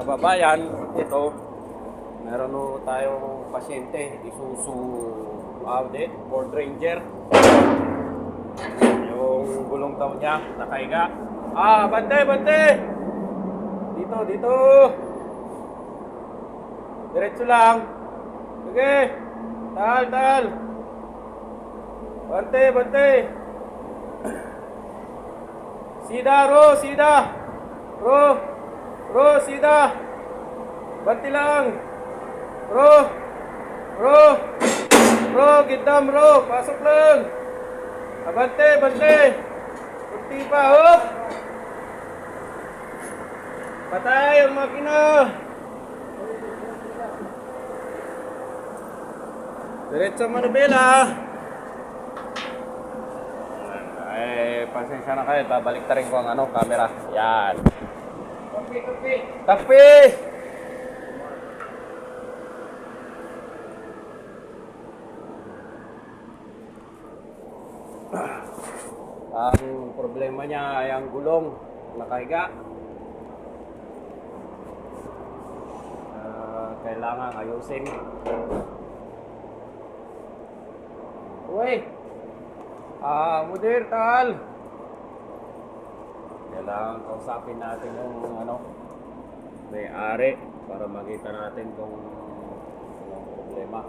kababayan, ito, meron no tayong pasyente, Isuzu Audi Ford Ranger. Yung gulong daw niya, nakahiga. Bante, bante! Dito, dito! Diretso lang. Sige. Tal, tal. Bante, bante. Sida, ro, sida. Ro, sida. Bante lang. Ro, gidam, ro. Pasok lang. Bante, bante. Kunti pa, hop. Patay ang makina. Diretso Manubela. Pasensya na kayo. Babalik ta rin ko ang camera. Yan. Kape! Ang problema niya ay ang gulong. Nakahiga. Kailangan ayusin. Uy! Mudir, tal! Kailangan kausapin natin yung may-ari para makita natin kung anong problema.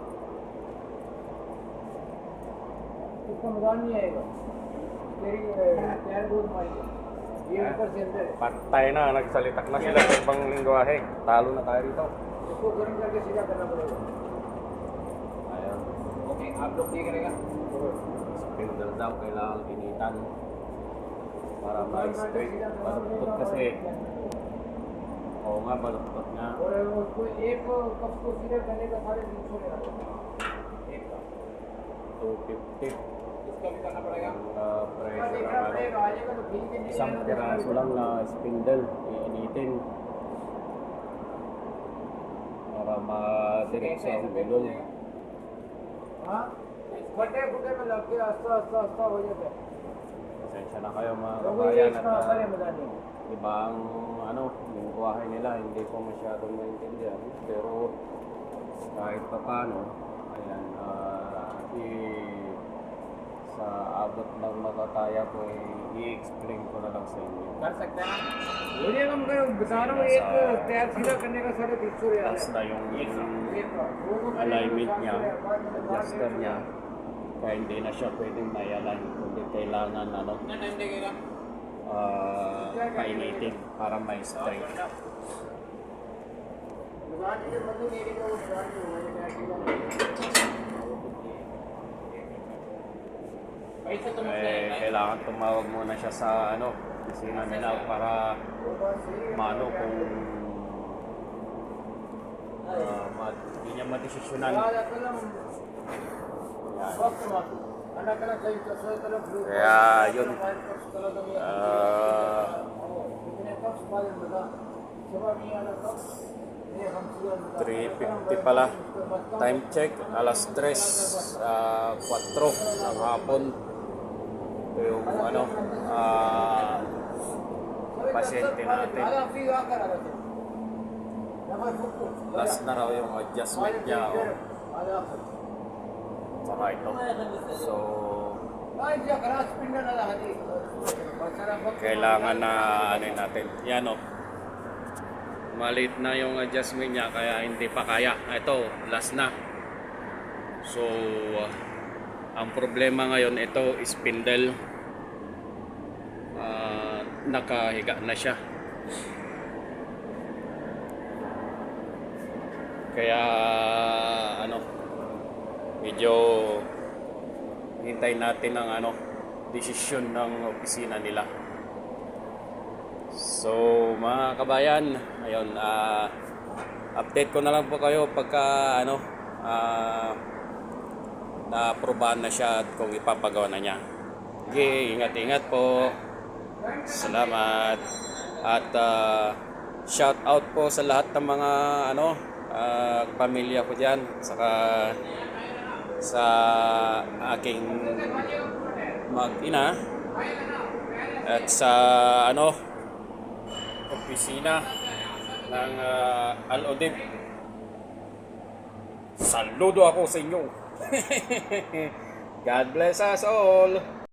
Patay na, nagsalitak na sila sa ibang lingwahe. Talo na tayo rito. Ayan. Okay, upload di ka. Spindle daw kailangan initan para ma-straight. Baluktot kasi. Oo nga, baluktot nga. 250. Isang piraso lang na spindle iinitin para ma-diretso ang gulong. Pasensya na kayo mga kabayan at ibang lingwahe nila hindi ko masyadong maintindihan, pero kahit pa paano, ayan, sa abot ng matataya ko i-explain ko na lang sa inyo. Tapos na yung alignment niya, adjuster niya, kaya hindi na siya pwedeng may-align, kundi kailangan painitin para may straight. Kailangan tumawag muna siya sa opisina nila para kung hindi niya madesisyonan. Kaya yun, 3:50 pala, time check, alas 3:04 ng hapon. Ito yung pasyente natin. Last na raw yung adjustment niya. Saka ito. So, kailangan na natin. Yan maliit na yung adjustment niya kaya hindi pa kaya. Ito, last na. So, ang problema ngayon, ito spindle. Nakahiga na siya. Kaya medyo hintayin natin ang desisyon ng opisina nila. So mga kabayan, ayun, update ko na lang po kayo pagka na-aprobahan na siya at kung ipapagawa na niya. Okay, ingat-ingat po. Salamat. At shout out po sa lahat ng mga pamilya ko diyan, saka sa aking mag-ina at sa opisina ng Al-Udib. Saludo ako sa inyo. God bless us all.